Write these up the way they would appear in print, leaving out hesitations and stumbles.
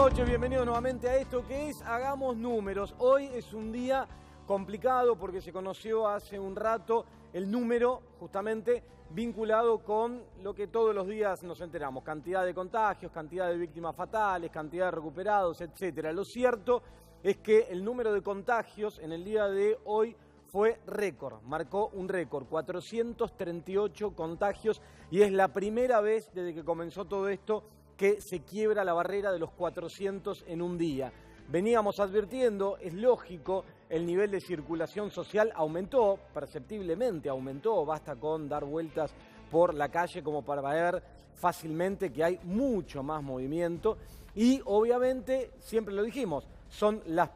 noches, bienvenidos nuevamente a esto que es Hagamos Números. Hoy es un día complicado porque se conoció hace un rato el número justamente vinculado con lo que todos los días nos enteramos. Cantidad de contagios, cantidad de víctimas fatales, cantidad de recuperados, etcétera. Lo cierto es que el número de contagios en el día de hoy fue récord, marcó un récord, 438 contagios y es la primera vez desde que comenzó todo esto que se quiebra la barrera de los 400 en un día. Veníamos advirtiendo, es lógico, el nivel de circulación social aumentó, perceptiblemente aumentó, basta con dar vueltas por la calle como para ver fácilmente que hay mucho más movimiento y obviamente, siempre lo dijimos, somos las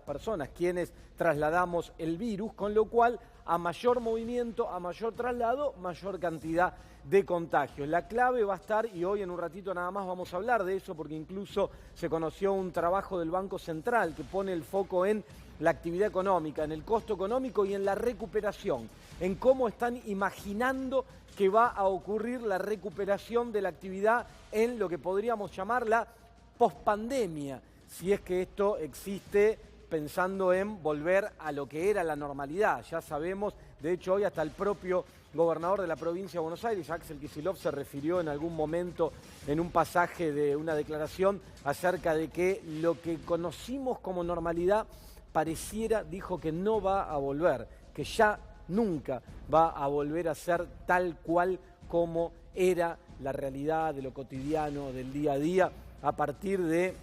personas quienes trasladamos el virus, con lo cual a mayor movimiento, a mayor traslado, mayor cantidad de contagios. La clave va a estar, y hoy en un ratito nada más vamos a hablar de eso, porque incluso se conoció un trabajo del Banco Central que pone el foco en la actividad económica, en el costo económico y en la recuperación, en cómo están imaginando que va a ocurrir la recuperación de la actividad en lo que podríamos llamar la pospandemia, si es que esto existe, pensando en volver a lo que era la normalidad. Ya sabemos, de hecho hoy hasta el propio gobernador de la provincia de Buenos Aires, Axel Kicillof, se refirió en algún momento en un pasaje de una declaración acerca de que lo que conocimos como normalidad pareciera, dijo, que no va a volver, que ya nunca va a volver a ser tal cual como era la realidad de lo cotidiano, del día a día, a partir de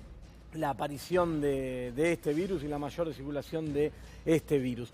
la aparición de este virus y la mayor circulación de este virus.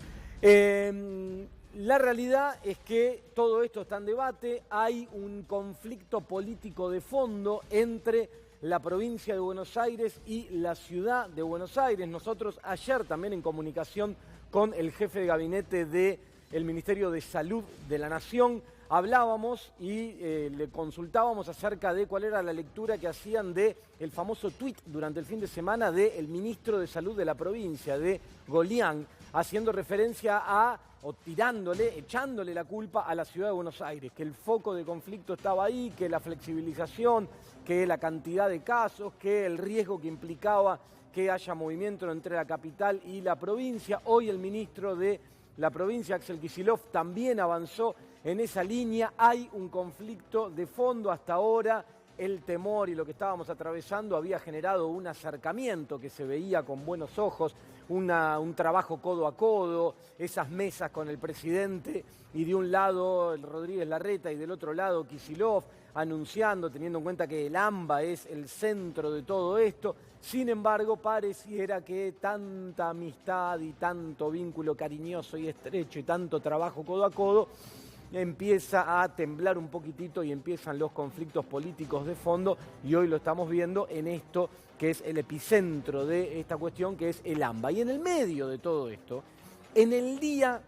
La realidad es que todo esto está en debate, hay un conflicto político de fondo entre la provincia de Buenos Aires y la ciudad de Buenos Aires. Nosotros ayer también en comunicación con el jefe de gabinete del Ministerio de Salud de la Nación, hablábamos y le consultábamos acerca de cuál era la lectura que hacían del famoso tuit durante el fin de semana del ministro de Salud de la provincia, de Golián, haciendo referencia a, o tirándole, echándole la culpa a la ciudad de Buenos Aires, que el foco de conflicto estaba ahí, que la flexibilización, que la cantidad de casos, que el riesgo que implicaba que haya movimiento entre la capital y la provincia. Hoy el ministro de la provincia, Axel Kicillof, también avanzó en esa línea. Hay un conflicto de fondo hasta ahora. El temor y lo que estábamos atravesando había generado un acercamiento que se veía con buenos ojos, un trabajo codo a codo, esas mesas con el presidente y de un lado el Rodríguez Larreta y del otro lado Kicillof anunciando, teniendo en cuenta que el AMBA es el centro de todo esto. Sin embargo, pareciera que tanta amistad y tanto vínculo cariñoso y estrecho y tanto trabajo codo a codo empieza a temblar un poquitito y empiezan los conflictos políticos de fondo, y hoy lo estamos viendo en esto que es el epicentro de esta cuestión, que es el AMBA. Y en el medio de todo esto, en el día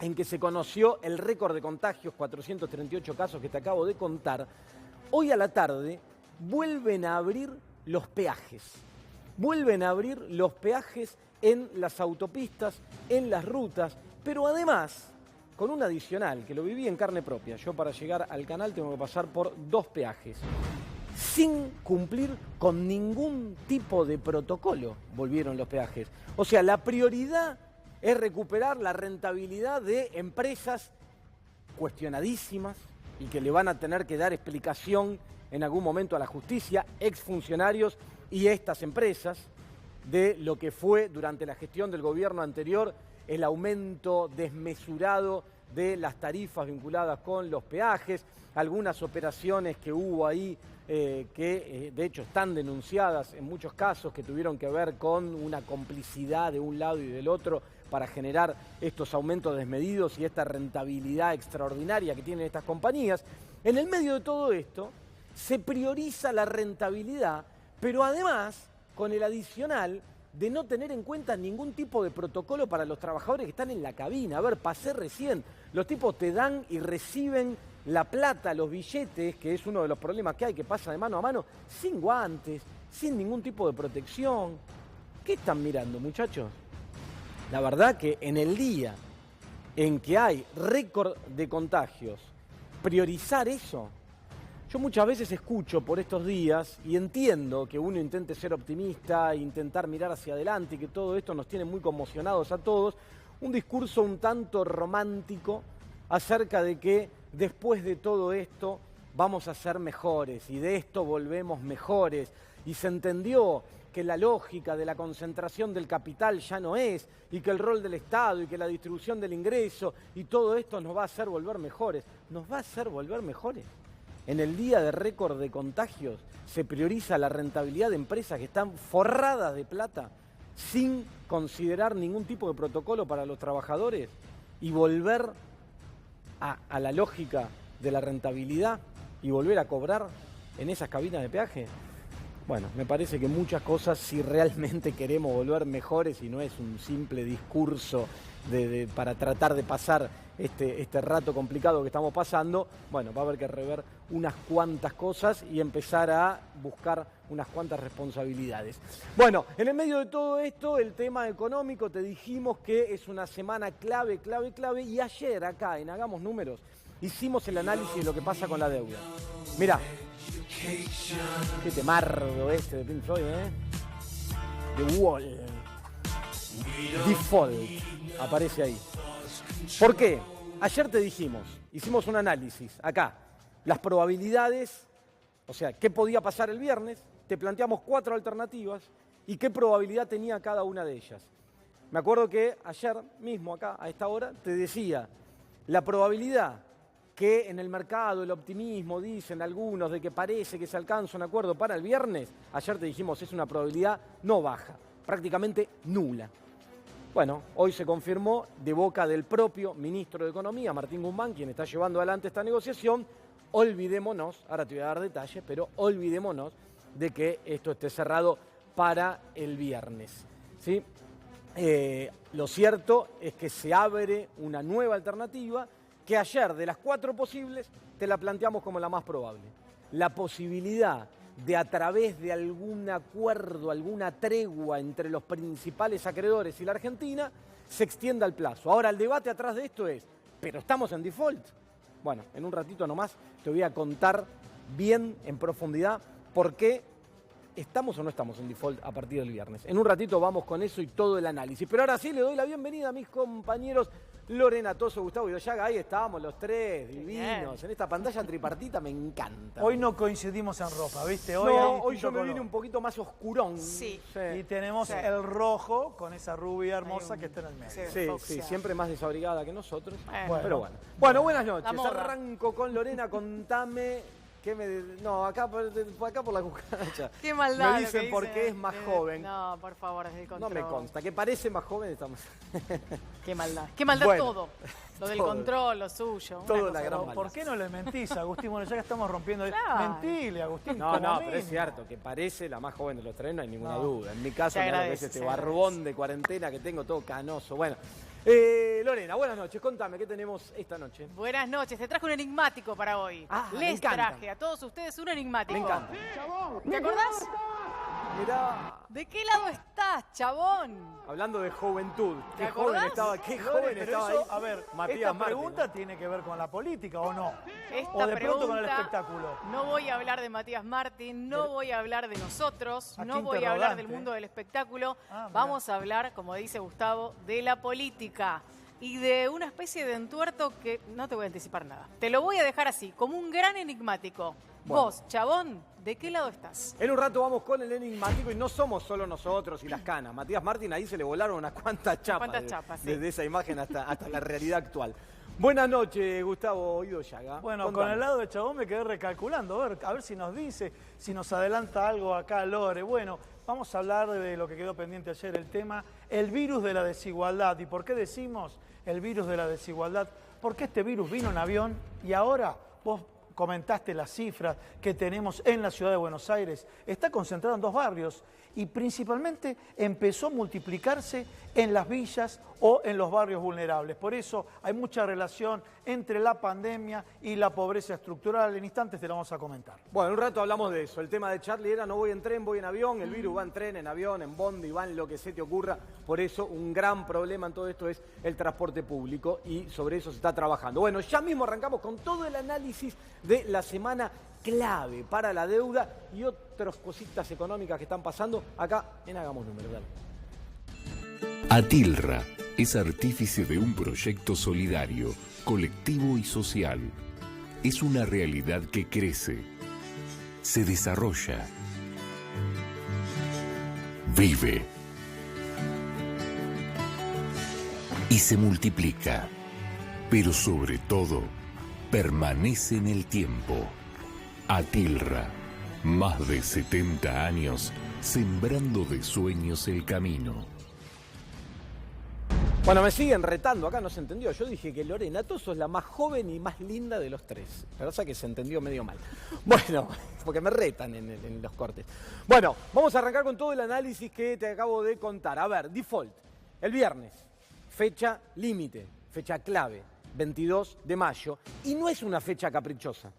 en que se conoció el récord de contagios, 438 casos que te acabo de contar, hoy a la tarde vuelven a abrir los peajes. Vuelven a abrir los peajes en las autopistas, en las rutas, pero además con un adicional, que lo viví en carne propia. Yo para llegar al canal tengo que pasar por 2 peajes, sin cumplir con ningún tipo de protocolo. Volvieron los peajes. O sea, la prioridad es recuperar la rentabilidad de empresas cuestionadísimas y que le van a tener que dar explicación en algún momento a la justicia, exfuncionarios y estas empresas, de lo que fue durante la gestión del gobierno anterior el aumento desmesurado de las tarifas vinculadas con los peajes, algunas operaciones que hubo ahí que de hecho están denunciadas en muchos casos, que tuvieron que ver con una complicidad de un lado y del otro para generar estos aumentos desmedidos y esta rentabilidad extraordinaria que tienen estas compañías. En el medio de todo esto se prioriza la rentabilidad, pero además con el adicional de no tener en cuenta ningún tipo de protocolo para los trabajadores que están en la cabina. A ver, pasé recién, los tipos te dan y reciben la plata, los billetes, que es uno de los problemas que hay, que pasa de mano a mano, sin guantes, sin ningún tipo de protección. ¿Qué están mirando, muchachos? La verdad que en el día en que hay récord de contagios, priorizar eso. Yo muchas veces escucho por estos días y entiendo que uno intente ser optimista, intentar mirar hacia adelante y que todo esto nos tiene muy conmocionados a todos, un discurso un tanto romántico acerca de que después de todo esto vamos a ser mejores y de esto volvemos mejores. Y se entendió que la lógica de la concentración del capital ya no es, y que el rol del Estado y que la distribución del ingreso y todo esto nos va a hacer volver mejores. ¿Nos va a hacer volver mejores? En el día de récord de contagios se prioriza la rentabilidad de empresas que están forradas de plata sin considerar ningún tipo de protocolo para los trabajadores y volver a la lógica de la rentabilidad y volver a cobrar en esas cabinas de peaje. Bueno, me parece que muchas cosas, si realmente queremos volver mejores y no es un simple discurso para tratar de pasar este rato complicado que estamos pasando, bueno, va a haber que rever unas cuantas cosas y empezar a buscar unas cuantas responsabilidades. Bueno, en el medio de todo esto, el tema económico, te dijimos que es una semana clave, y ayer acá en Hagamos Números hicimos el análisis de lo que pasa con la deuda. Mirá, qué temardo este de Pink Floyd, ¿eh? The Wall. Default. Aparece ahí. ¿Por qué? Ayer te dijimos, hicimos un análisis acá. Las probabilidades, o sea, qué podía pasar el viernes. Te planteamos 4 alternativas y qué probabilidad tenía cada una de ellas. Me acuerdo que ayer mismo acá, a esta hora, te decía, la probabilidad que en el mercado el optimismo, dicen algunos, de que parece que se alcanza un acuerdo para el viernes, ayer te dijimos es una probabilidad no baja, prácticamente nula. Bueno, hoy se confirmó de boca del propio ministro de Economía, Martín Guzmán, quien está llevando adelante esta negociación. Olvidémonos, ahora te voy a dar detalles, pero olvidémonos de que esto esté cerrado para el viernes, ¿sí? Lo cierto es que se abre una nueva alternativa que ayer, de las 4 posibles, te la planteamos como la más probable. La posibilidad de, a través de algún acuerdo, alguna tregua entre los principales acreedores y la Argentina, se extienda el plazo. Ahora, el debate atrás de esto es, ¿pero estamos en default? Bueno, en un ratito nomás te voy a contar bien, en profundidad, por qué estamos o no estamos en default a partir del viernes. En un ratito vamos con eso y todo el análisis. Pero ahora sí le doy la bienvenida a mis compañeros Lorena Toso, Gustavo Idoyaga. Ahí estábamos los tres, divinos. En esta pantalla tripartita me encanta. Hoy no coincidimos en ropa, ¿viste? Hoy yo me vine un poquito más oscurón. Sí. Y tenemos el rojo con esa rubia hermosa que está en el medio. Sí, siempre más desabrigada que nosotros. Bueno. Pero bueno. Bueno, buenas noches. Arranco con Lorena, contame. No, acá por la cucaracha. Qué maldad. Me dicen por qué es más joven. No, por favor, desde el control. No me consta, que parece más joven estamos. Qué maldad. Qué maldad bueno, todo. Lo del control, lo suyo. Todo la gran maldad. ¿Por qué no le mentís, Agustín? Bueno, ya que estamos rompiendo. Claro. Mentile, Agustín. No, pero es cierto, que parece la más joven de los tres, no hay ninguna duda. En mi caso, claro que es este barbón de cuarentena que tengo todo canoso. Bueno. Lorena, buenas noches. Contame, ¿qué tenemos esta noche? Buenas noches. Te traje un enigmático para hoy. Les traje a todos ustedes un enigmático. Me encanta. ¿Te acordás? Mirá. ¿De qué lado estás, chabón? Hablando de juventud. ¿Te acordás? Qué joven estaba ahí. A ver, Matías esta Martín, pregunta ¿no? tiene que ver con la política, ¿o no? Esta o de pronto con el espectáculo. No voy a hablar de Matías Martín, no voy a hablar de nosotros, Aquí no voy a hablar del mundo del espectáculo. Vamos a hablar, como dice Gustavo, de la política. Y de una especie de entuerto que no te voy a anticipar nada. Te lo voy a dejar así, como un gran enigmático. Bueno. Vos, chabón, ¿de qué lado estás? En un rato vamos con el enigmático y no somos solo nosotros y las canas. Matías Martín, ahí se le volaron unas cuantas chapas. Sí. Desde esa imagen hasta la realidad actual. Buenas noches, Gustavo Idoyaga. Bueno, Contame. con el lado de chabón me quedé recalculando, a ver si nos dice, si nos adelanta algo acá, Lore. Bueno, vamos a hablar de lo que quedó pendiente ayer, el tema, el virus de la desigualdad. ¿Y por qué decimos el virus de la desigualdad? Porque este virus vino en avión y ahora vos comentaste las cifras que tenemos en la ciudad de Buenos Aires. Está concentrado en 2 barrios y principalmente empezó a multiplicarse en las villas o en los barrios vulnerables. Por eso hay mucha relación entre la pandemia y la pobreza estructural. En instantes te lo vamos a comentar. Bueno, en un rato hablamos de eso. El tema de Charlie era no voy en tren, voy en avión. El virus va en tren, en avión, en bondi, va en lo que se te ocurra. Por eso un gran problema en todo esto es el transporte público y sobre eso se está trabajando. Bueno, ya mismo arrancamos con todo el análisis de la semana clave para la deuda y otras cositas económicas que están pasando acá en Hagamos Números. Dale. Atilra es artífice de un proyecto solidario, colectivo y social. Es una realidad que crece, se desarrolla, vive y se multiplica, pero sobre todo permanece en el tiempo. Atilra, más de 70 años sembrando de sueños el camino. Bueno, me siguen retando, acá no se entendió. Yo dije que Lorena Toso es la más joven y más linda de los tres. Pero o sea que se entendió medio mal. Bueno, porque me retan en los cortes. Bueno, vamos a arrancar con todo el análisis que te acabo de contar. A ver, default, el viernes, fecha límite, fecha clave, 22 de mayo. Y no es una fecha caprichosa.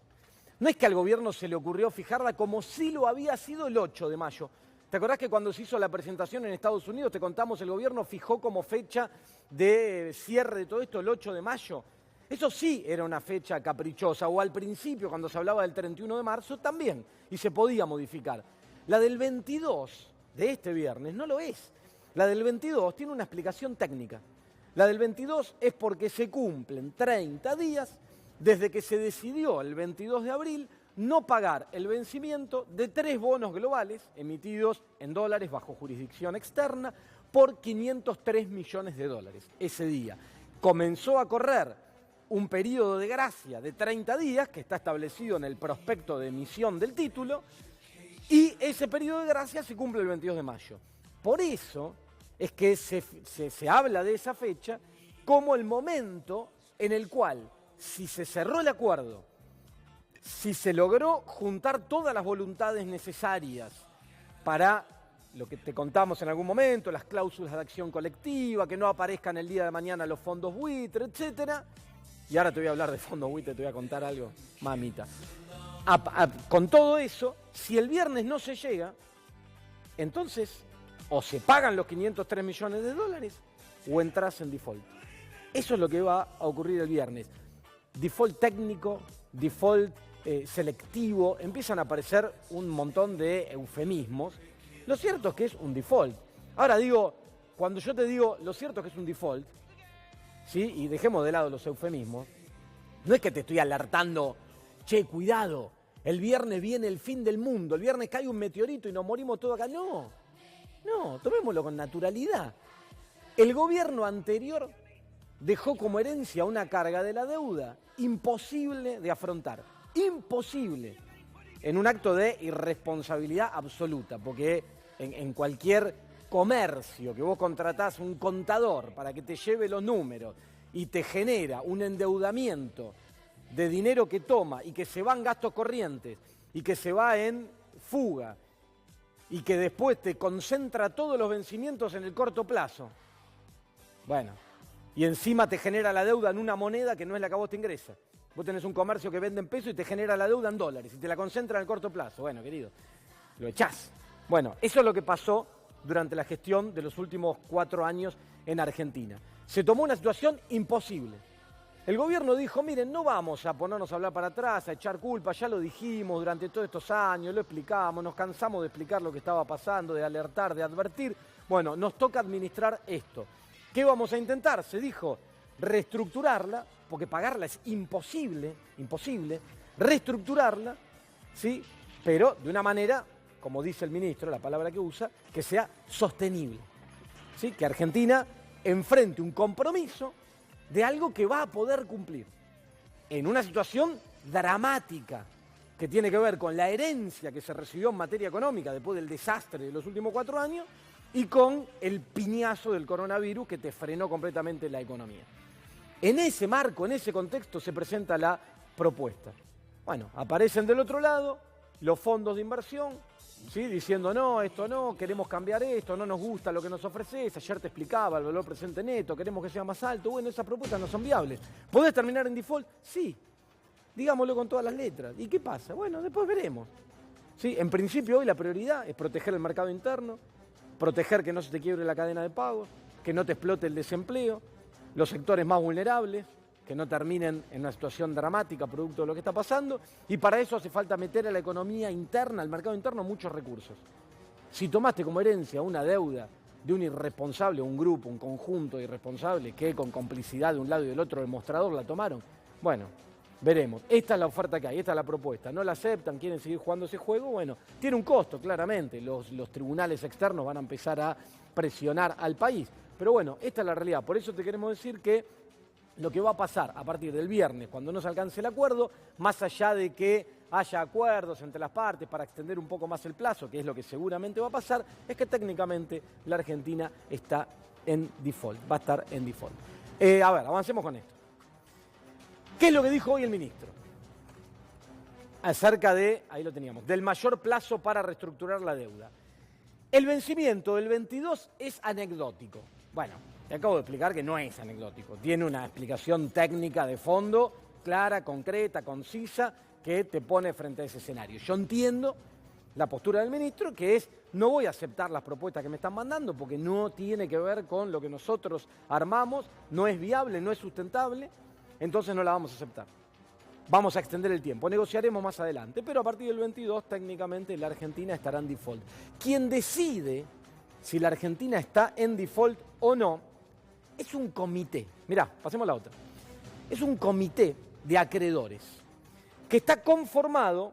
No es que al gobierno se le ocurrió fijarla como si lo había sido el 8 de mayo. ¿Te acordás que cuando se hizo la presentación en Estados Unidos, te contamos, el gobierno fijó como fecha de cierre de todo esto el 8 de mayo? Eso sí era una fecha caprichosa, o al principio, cuando se hablaba del 31 de marzo, también, y se podía modificar. La del 22 de este viernes no lo es. La del 22 tiene una explicación técnica. La del 22 es porque se cumplen 30 días desde que se decidió el 22 de abril no pagar el vencimiento de 3 bonos globales emitidos en dólares bajo jurisdicción externa por 503 millones de dólares. Ese día comenzó a correr un periodo de gracia de 30 días que está establecido en el prospecto de emisión del título y ese periodo de gracia se cumple el 22 de mayo. Por eso es que se habla de esa fecha como el momento en el cual, si se cerró el acuerdo, si se logró juntar todas las voluntades necesarias para lo que te contamos en algún momento, las cláusulas de acción colectiva, que no aparezcan el día de mañana los fondos buitre, etcétera. Y ahora te voy a hablar de fondos buitre, te voy a contar algo, mamita. Con todo eso, si el viernes no se llega, entonces o se pagan los 503 millones de dólares o entras en default. Eso es lo que va a ocurrir el viernes. Default técnico, default selectivo, empiezan a aparecer un montón de eufemismos. Lo cierto es que es un default. Ahora digo, cuando yo te digo lo cierto es que es un default, ¿sí? Y dejemos de lado los eufemismos, no es que te estoy alertando, che, cuidado, el viernes viene el fin del mundo, el viernes cae un meteorito y nos morimos todos acá. No, tomémoslo con naturalidad. El gobierno anterior dejó como herencia una carga de la deuda imposible de afrontar. Imposible, en un acto de irresponsabilidad absoluta, porque en cualquier comercio que vos contratás un contador para que te lleve los números y te genera un endeudamiento de dinero que toma y que se va en gastos corrientes y que se va en fuga y que después te concentra todos los vencimientos en el corto plazo, bueno, y encima te genera la deuda en una moneda que no es la que a vos te ingresa. Vos tenés un comercio que vende en pesos y te genera la deuda en dólares y te la concentra en el corto plazo. Bueno, querido, lo echás. Bueno, eso es lo que pasó durante la gestión de los últimos 4 años en Argentina. Se tomó una situación imposible. El gobierno dijo, miren, no vamos a ponernos a hablar para atrás, a echar culpa, ya lo dijimos durante todos estos años, lo explicamos, nos cansamos de explicar lo que estaba pasando, de alertar, de advertir. Bueno, nos toca administrar esto. ¿Qué vamos a intentar? Se dijo, reestructurarla, porque pagarla es imposible, reestructurarla, ¿sí? Pero de una manera, como dice el ministro, la palabra que usa, que sea sostenible, ¿sí? Que Argentina enfrente un compromiso de algo que va a poder cumplir en una situación dramática que tiene que ver con la herencia que se recibió en materia económica después del desastre de los últimos 4 años y con el piñazo del coronavirus que te frenó completamente la economía. En ese marco, en ese contexto, se presenta la propuesta. Bueno, aparecen del otro lado los fondos de inversión, ¿sí? Diciendo, no, esto no, queremos cambiar esto, no nos gusta lo que nos ofreces, ayer te explicaba el valor presente neto, queremos que sea más alto. Bueno, esas propuestas no son viables. ¿Podés terminar en default? Sí, digámoslo con todas las letras. ¿Y qué pasa? Bueno, después veremos. ¿Sí? En principio hoy la prioridad es proteger el mercado interno, proteger que no se te quiebre la cadena de pagos, que no te explote el desempleo, los sectores más vulnerables, que no terminen en una situación dramática producto de lo que está pasando, y para eso hace falta meter a la economía interna, al mercado interno, muchos recursos. Si tomaste como herencia una deuda de un irresponsable, un grupo, un conjunto de irresponsables que con complicidad de un lado y del otro del mostrador la tomaron, bueno, veremos. Esta es la oferta que hay, esta es la propuesta. No la aceptan, quieren seguir jugando ese juego, bueno, tiene un costo, claramente. Los tribunales externos van a empezar a presionar al país. Pero bueno, esta es la realidad. Por eso te queremos decir que lo que va a pasar a partir del viernes, cuando no se alcance el acuerdo, más allá de que haya acuerdos entre las partes para extender un poco más el plazo, que es lo que seguramente va a pasar, es que técnicamente la Argentina está en default, va a estar en default. A ver, avancemos con esto. ¿Qué es lo que dijo hoy el ministro? Acerca de, ahí lo teníamos, del mayor plazo para reestructurar la deuda. El vencimiento del 22 es anecdótico. Bueno, te acabo de explicar que no es anecdótico. Tiene una explicación técnica de fondo, clara, concreta, concisa, que te pone frente a ese escenario. Yo entiendo la postura del ministro, que es, no voy a aceptar las propuestas que me están mandando porque no tiene que ver con lo que nosotros armamos, no es viable, no es sustentable, entonces no la vamos a aceptar. Vamos a extender el tiempo, negociaremos más adelante, pero a partir del 22 técnicamente la Argentina estará en default. Quien decide si la Argentina está en default o no es un comité. Mirá, pasemos a la otra. Es un comité de acreedores que está conformado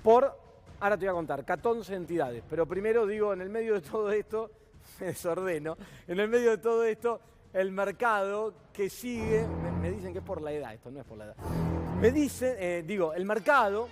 por, ahora te voy a contar, 14 entidades, pero primero digo, en el medio de todo esto, me desordeno, en el medio de todo esto, el mercado que sigue, me dicen que es por la edad, esto no es por la edad, me dicen, el mercado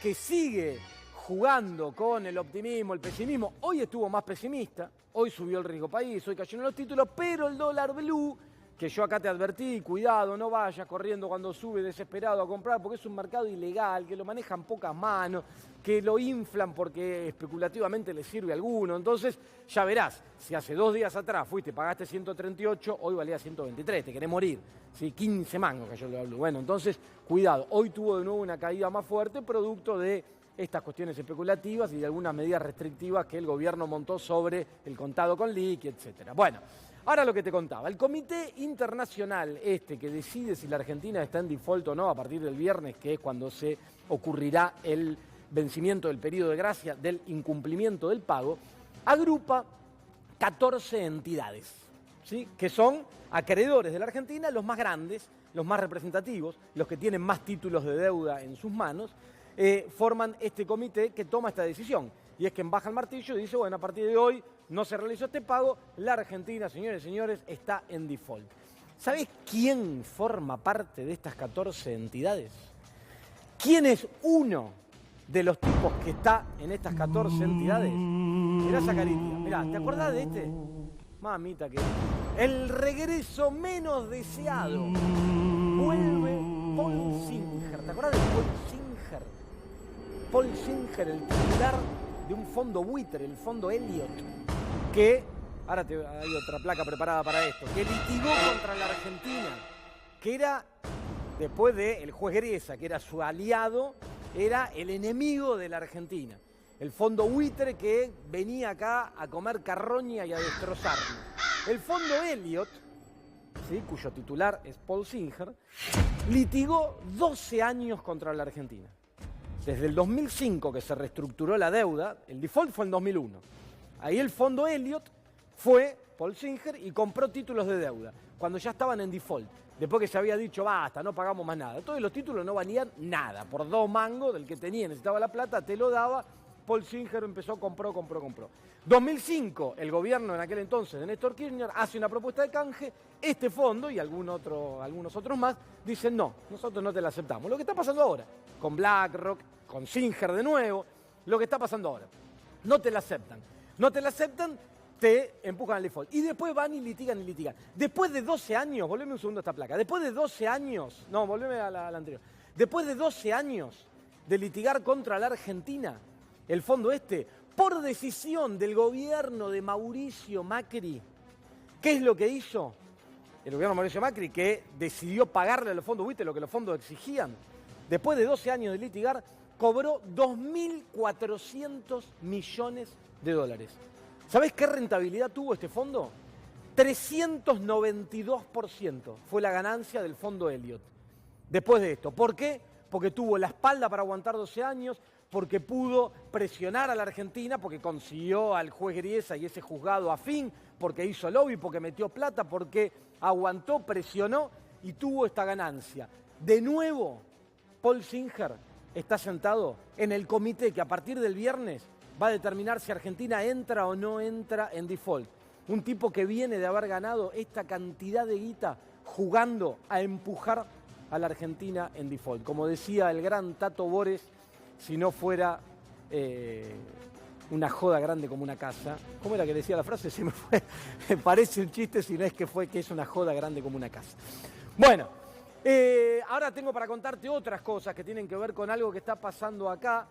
que sigue jugando con el optimismo, el pesimismo, hoy estuvo más pesimista, hoy subió el riesgo país, hoy cayeron los títulos, pero el dólar blue, que yo acá te advertí, cuidado, no vayas corriendo cuando sube desesperado a comprar, porque es un mercado ilegal, que lo manejan pocas manos, que lo inflan porque especulativamente les sirve a alguno. Entonces, ya verás, si hace 2 días atrás fuiste, pagaste 138, hoy valía 123, te querés morir. ¿Sí? 15 mangos cayó el dólar blue. Bueno, entonces, cuidado, hoy tuvo de nuevo una caída más fuerte, producto de estas cuestiones especulativas y de algunas medidas restrictivas que el gobierno montó sobre el contado con liqui, etcétera. Bueno, ahora lo que te contaba, el comité internacional que decide si la Argentina está en default o no a partir del viernes, que es cuando se ocurrirá el vencimiento del periodo de gracia del incumplimiento del pago, agrupa 14 entidades, ¿sí? Que son acreedores de la Argentina, los más grandes, los más representativos, los que tienen más títulos de deuda en sus manos, forman este comité que toma esta decisión. Y es quien baja el martillo y dice, bueno, a partir de hoy no se realizó este pago, la Argentina, señores y señores, está en default. ¿Sabés quién forma parte de estas 14 entidades? ¿Quién es uno de los tipos que está en estas 14 entidades? Mirá esa carita, mirá, ¿te acordás de este? Mamita que... El regreso menos deseado. Vuelve Paul Singer. ¿Te acordás de Paul Singer? Paul Singer, el titular de un fondo buitre, el fondo Elliott, que, ahora hay otra placa preparada para esto, que litigó contra la Argentina, que era, después del juez Greza, que era su aliado, era el enemigo de la Argentina. El fondo buitre que venía acá a comer carroña y a destrozarnos. El fondo Elliott, ¿sí?, cuyo titular es Paul Singer, litigó 12 años contra la Argentina. Desde el 2005 que se reestructuró la deuda, el default fue en 2001. Ahí el fondo Elliott fue Paul Singer y compró títulos de deuda, cuando ya estaban en default. Después que se había dicho, basta, no pagamos más nada. Todos los títulos no valían nada. Por 2 mangos del que tenía, necesitaba la plata, te lo daba. Paul Singer compró. 2005, el gobierno en aquel entonces de Néstor Kirchner hace una propuesta de canje. Este fondo y algunos otros más dicen, no, nosotros no te la aceptamos. Lo que está pasando ahora, con BlackRock, con Singer de nuevo, lo que está pasando ahora. No te la aceptan. No te la aceptan, te empujan al default. Y después van y litigan. Después de 12 años, volveme un segundo a esta placa, después de 12 años, no, volveme a la anterior. Después de 12 años de litigar contra la Argentina, el fondo por decisión del gobierno de Mauricio Macri, ¿qué es lo que hizo? El gobierno de Mauricio Macri, que decidió pagarle a los fondos buitre lo que los fondos exigían, después de 12 años de litigar, cobró 2.400 millones de dólares. ¿Sabés qué rentabilidad tuvo este fondo? 392% fue la ganancia del fondo Elliott. Después de esto. ¿Por qué? Porque tuvo la espalda para aguantar 12 años, porque pudo presionar a la Argentina, porque consiguió al juez Griesa y ese juzgado afín, porque hizo lobby, porque metió plata, porque aguantó, presionó y tuvo esta ganancia. De nuevo, Paul Singer está sentado en el comité que a partir del viernes va a determinar si Argentina entra o no entra en default. Un tipo que viene de haber ganado esta cantidad de guita jugando a empujar a la Argentina en default. Como decía el gran Tato Bores, si no fuera una joda grande como una casa. ¿Cómo era que decía la frase? Se me fue. Me parece un chiste si no es que es una joda grande como una casa. Bueno, ahora tengo para contarte otras cosas que tienen que ver con algo que está pasando acá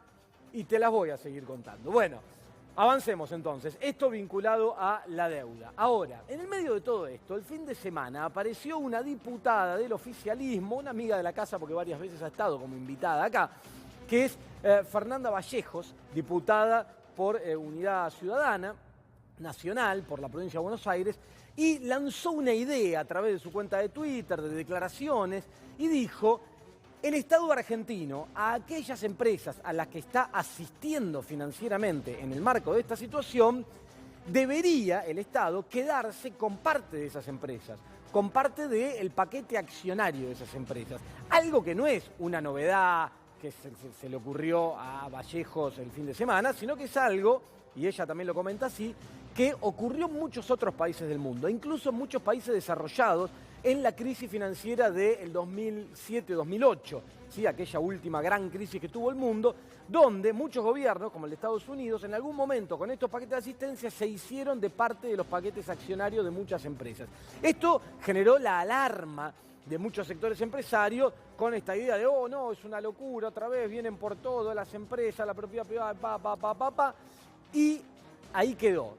y te las voy a seguir contando. Bueno, avancemos entonces. Esto vinculado a la deuda. Ahora, en el medio de todo esto, el fin de semana apareció una diputada del oficialismo, una amiga de la casa porque varias veces ha estado como invitada acá, que es Fernanda Vallejos, diputada por Unidad Ciudadana Nacional, por la provincia de Buenos Aires, y lanzó una idea a través de su cuenta de Twitter, de declaraciones, y dijo: el Estado argentino, a aquellas empresas a las que está asistiendo financieramente en el marco de esta situación, debería el Estado quedarse con parte de esas empresas, con parte del paquete accionario de esas empresas. Algo que no es una novedad que se le ocurrió a Vallejos el fin de semana, sino que es algo, y ella también lo comenta así, que ocurrió en muchos otros países del mundo, incluso en muchos países desarrollados en la crisis financiera del 2007-2008, ¿sí? Aquella última gran crisis que tuvo el mundo, donde muchos gobiernos, como el de Estados Unidos, en algún momento con estos paquetes de asistencia se hicieron de parte de los paquetes accionarios de muchas empresas. Esto generó la alarma de muchos sectores empresarios con esta idea de, oh no, es una locura, otra vez vienen por todo las empresas, la propiedad privada, y ahí quedó.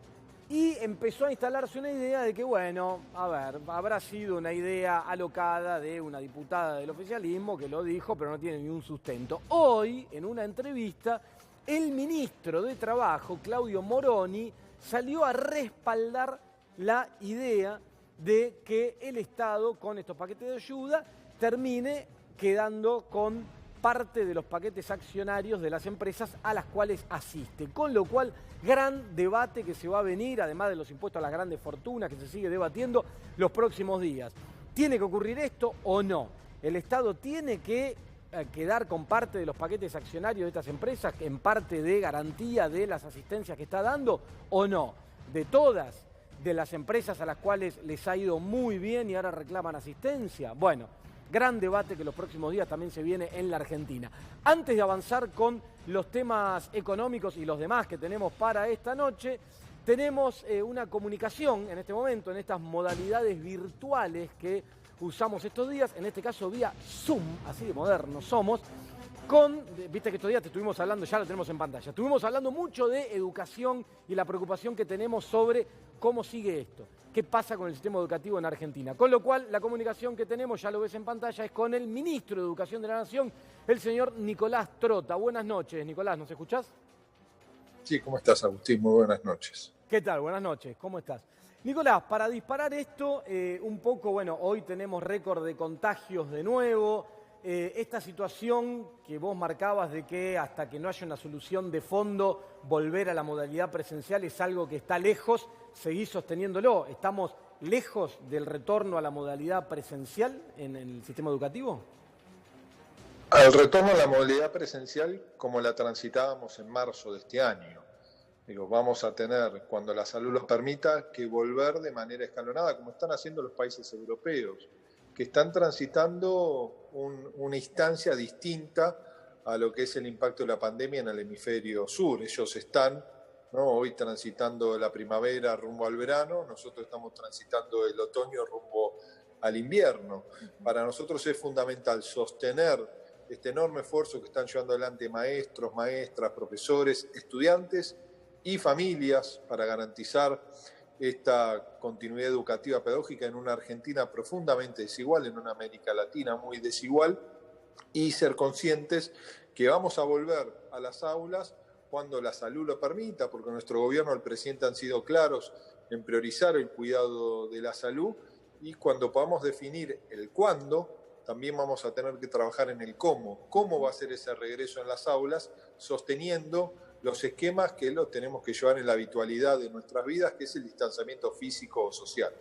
Y empezó a instalarse una idea de que, bueno, a ver, habrá sido una idea alocada de una diputada del oficialismo que lo dijo, pero no tiene ni un sustento. Hoy, en una entrevista, el ministro de Trabajo, Claudio Moroni, salió a respaldar la idea de que el Estado, con estos paquetes de ayuda, termine quedando con parte de los paquetes accionarios de las empresas a las cuales asiste. Con lo cual, gran debate que se va a venir, además de los impuestos a las grandes fortunas que se sigue debatiendo los próximos días. ¿Tiene que ocurrir esto o no? ¿El Estado tiene que quedar con parte de los paquetes accionarios de estas empresas, en parte de garantía de las asistencias que está dando o no? ¿De todas de las empresas a las cuales les ha ido muy bien y ahora reclaman asistencia? Bueno, gran debate que los próximos días también se viene en la Argentina. Antes de avanzar con los temas económicos y los demás que tenemos para esta noche, tenemos una comunicación en este momento, en estas modalidades virtuales que usamos estos días, en este caso vía Zoom, así de modernos somos, viste que estos días te estuvimos hablando, ya lo tenemos en pantalla, estuvimos hablando mucho de educación y la preocupación que tenemos sobre cómo sigue esto, qué pasa con el sistema educativo en Argentina. Con lo cual, la comunicación que tenemos, ya lo ves en pantalla, es con el ministro de Educación de la Nación, el señor Nicolás Trota. Buenas noches, Nicolás, ¿nos escuchás? Sí, ¿cómo estás, Agustín? Muy buenas noches. ¿Qué tal? Buenas noches, ¿cómo estás? Nicolás, para disparar esto, un poco, bueno, hoy tenemos récord de contagios de nuevo. Esta situación que vos marcabas de que hasta que no haya una solución de fondo, volver a la modalidad presencial es algo que está lejos, seguís sosteniéndolo. ¿Estamos lejos del retorno a la modalidad presencial en el sistema educativo? Al retorno a la modalidad presencial como la transitábamos en marzo de este año. Vamos a tener, cuando la salud los permita, que volver de manera escalonada, como están haciendo los países europeos, que están transitando una instancia distinta a lo que es el impacto de la pandemia en el hemisferio sur. Ellos están, ¿no?, hoy transitando la primavera rumbo al verano, nosotros estamos transitando el otoño rumbo al invierno. Para nosotros es fundamental sostener este enorme esfuerzo que están llevando adelante maestros, maestras, profesores, estudiantes y familias para garantizar esta continuidad educativa pedagógica en una Argentina profundamente desigual, en una América Latina muy desigual, y ser conscientes que vamos a volver a las aulas cuando la salud lo permita, porque nuestro gobierno, el presidente han sido claros en priorizar el cuidado de la salud, y cuando podamos definir el cuándo, también vamos a tener que trabajar en el cómo. ¿Cómo va a ser ese regreso en las aulas? Sosteniendo los esquemas que los tenemos que llevar en la habitualidad de nuestras vidas, que es el distanciamiento físico o social.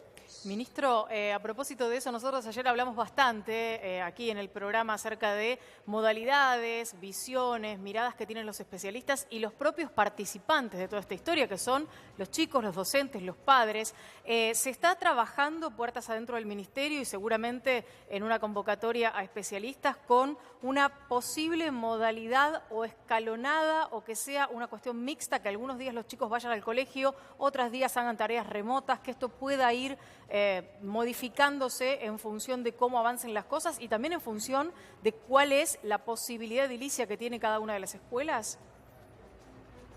Ministro, a propósito de eso, nosotros ayer hablamos bastante aquí en el programa acerca de modalidades, visiones, miradas que tienen los especialistas y los propios participantes de toda esta historia, que son los chicos, los docentes, los padres. Se está trabajando puertas adentro del Ministerio y seguramente en una convocatoria a especialistas con una posible modalidad o escalonada o que sea una cuestión mixta, que algunos días los chicos vayan al colegio, otros días hagan tareas remotas, que esto pueda ir modificándose en función de cómo avancen las cosas y también en función de cuál es la posibilidad edilicia que tiene cada una de las escuelas?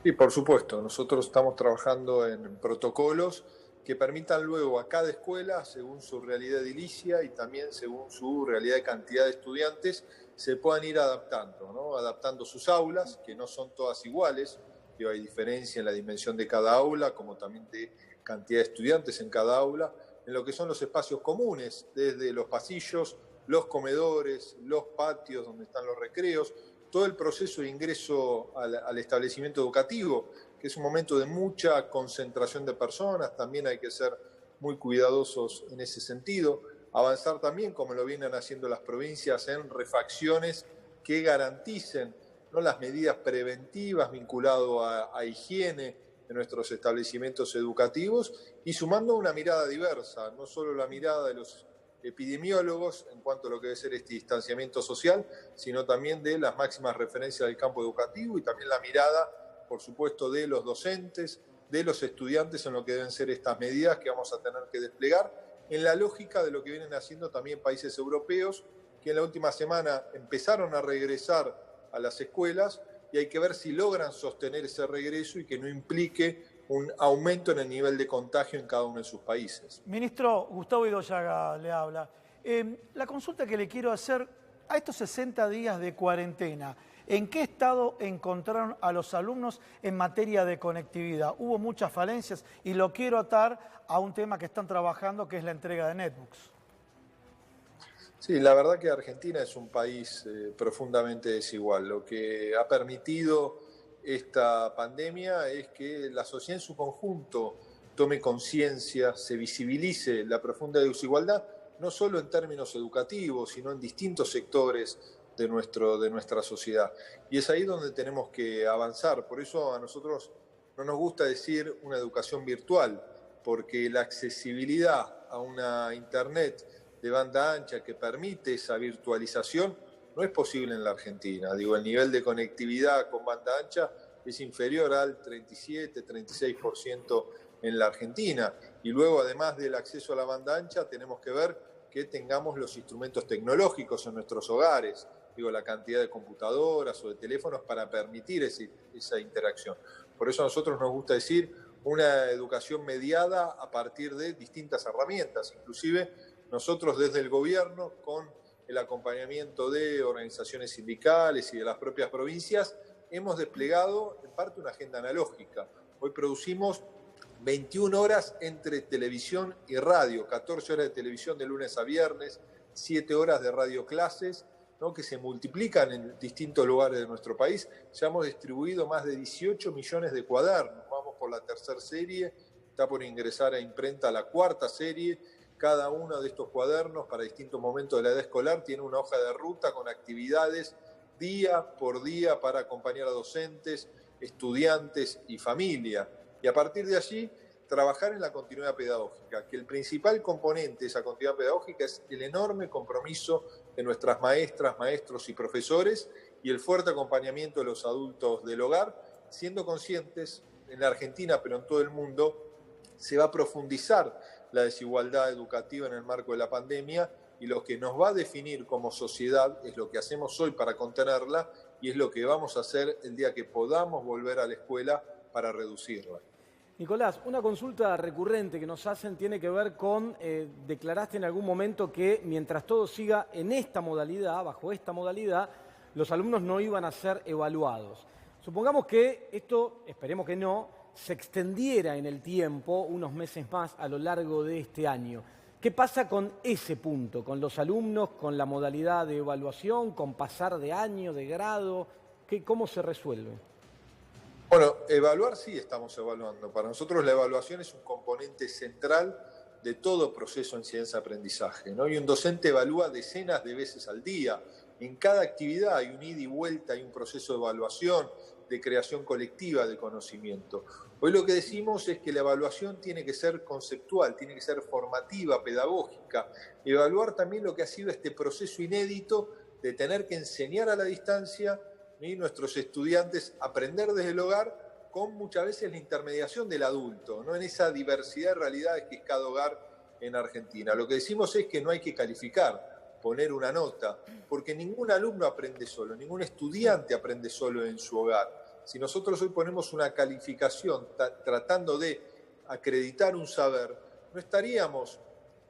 Sí, por supuesto. Nosotros estamos trabajando en protocolos que permitan luego a cada escuela, según su realidad edilicia y también según su realidad de cantidad de estudiantes, se puedan ir adaptando, ¿no? Adaptando sus aulas, que no son todas iguales, que hay diferencia en la dimensión de cada aula, como también de cantidad de estudiantes en cada aula, en lo que son los espacios comunes, desde los pasillos, los comedores, los patios donde están los recreos, todo el proceso de ingreso al establecimiento educativo, que es un momento de mucha concentración de personas, también hay que ser muy cuidadosos en ese sentido, avanzar también, como lo vienen haciendo las provincias, en refacciones que garanticen, ¿no?, las medidas preventivas vinculadas a higiene de nuestros establecimientos educativos y sumando una mirada diversa, no solo la mirada de los epidemiólogos en cuanto a lo que debe ser este distanciamiento social, sino también de las máximas referencias del campo educativo y también la mirada, por supuesto, de los docentes, de los estudiantes en lo que deben ser estas medidas que vamos a tener que desplegar, en la lógica de lo que vienen haciendo también países europeos, que en la última semana empezaron a regresar a las escuelas, y hay que ver si logran sostener ese regreso y que no implique un aumento en el nivel de contagio en cada uno de sus países. Ministro, Gustavo Idoyaga le habla. La consulta que le quiero hacer, a estos 60 días de cuarentena, ¿en qué estado encontraron a los alumnos en materia de conectividad? Hubo muchas falencias y lo quiero atar a un tema que están trabajando, que es la entrega de netbooks. Sí, la verdad que Argentina es un país profundamente desigual. Lo que ha permitido esta pandemia es que la sociedad en su conjunto tome conciencia, se visibilice la profunda desigualdad, no solo en términos educativos, sino en distintos sectores de nuestra sociedad. Y es ahí donde tenemos que avanzar. Por eso a nosotros no nos gusta decir una educación virtual, porque la accesibilidad a una Internet de banda ancha que permite esa virtualización no es posible en la Argentina. Digo, el nivel de conectividad con banda ancha es inferior al 37-36% en la Argentina. Y luego, además del acceso a la banda ancha, tenemos que ver que tengamos los instrumentos tecnológicos en nuestros hogares, digo, la cantidad de computadoras o de teléfonos para permitir esa interacción. Por eso a nosotros nos gusta decir una educación mediada a partir de distintas herramientas, inclusive nosotros desde el gobierno, con el acompañamiento de organizaciones sindicales y de las propias provincias, hemos desplegado en parte una agenda analógica. Hoy producimos 21 horas entre televisión y radio, 14 horas de televisión de lunes a viernes, 7 horas de radioclases, ¿no?, que se multiplican en distintos lugares de nuestro país. Ya hemos distribuido más de 18 millones de cuadernos, vamos por la tercera serie, está por ingresar a imprenta la cuarta serie. Cada uno de estos cuadernos para distintos momentos de la edad escolar tiene una hoja de ruta con actividades día por día para acompañar a docentes, estudiantes y familia. Y a partir de allí, trabajar en la continuidad pedagógica, que el principal componente de esa continuidad pedagógica es el enorme compromiso de nuestras maestras, maestros y profesores y el fuerte acompañamiento de los adultos del hogar, siendo conscientes, en la Argentina, pero en todo el mundo, se va a profundizar la desigualdad educativa en el marco de la pandemia y lo que nos va a definir como sociedad es lo que hacemos hoy para contenerla y es lo que vamos a hacer el día que podamos volver a la escuela para reducirla. Nicolás, una consulta recurrente que nos hacen tiene que ver con, declaraste en algún momento que mientras todo siga en esta modalidad, bajo esta modalidad, los alumnos no iban a ser evaluados. Supongamos que esto, esperemos que no, se extendiera en el tiempo unos meses más a lo largo de este año. ¿Qué pasa con ese punto, con los alumnos, con la modalidad de evaluación, con pasar de año, de grado? ¿Cómo se resuelve? Bueno, evaluar sí estamos evaluando. Para nosotros la evaluación es un componente central de todo proceso de enseñanza-aprendizaje, ¿no? Y un docente evalúa decenas de veces al día. En cada actividad hay un ida y vuelta, hay un proceso de evaluación, de creación colectiva de conocimiento. Hoy lo que decimos es que la evaluación tiene que ser conceptual, tiene que ser formativa, pedagógica. Evaluar también lo que ha sido este proceso inédito de tener que enseñar a la distancia y nuestros estudiantes aprender desde el hogar con muchas veces la intermediación del adulto, ¿no? En esa diversidad de realidades que es cada hogar en Argentina. Lo que decimos es que no hay que calificar, poner una nota, porque ningún alumno aprende solo, ningún estudiante aprende solo en su hogar. Si nosotros hoy ponemos una calificación tratando de acreditar un saber, no estaríamos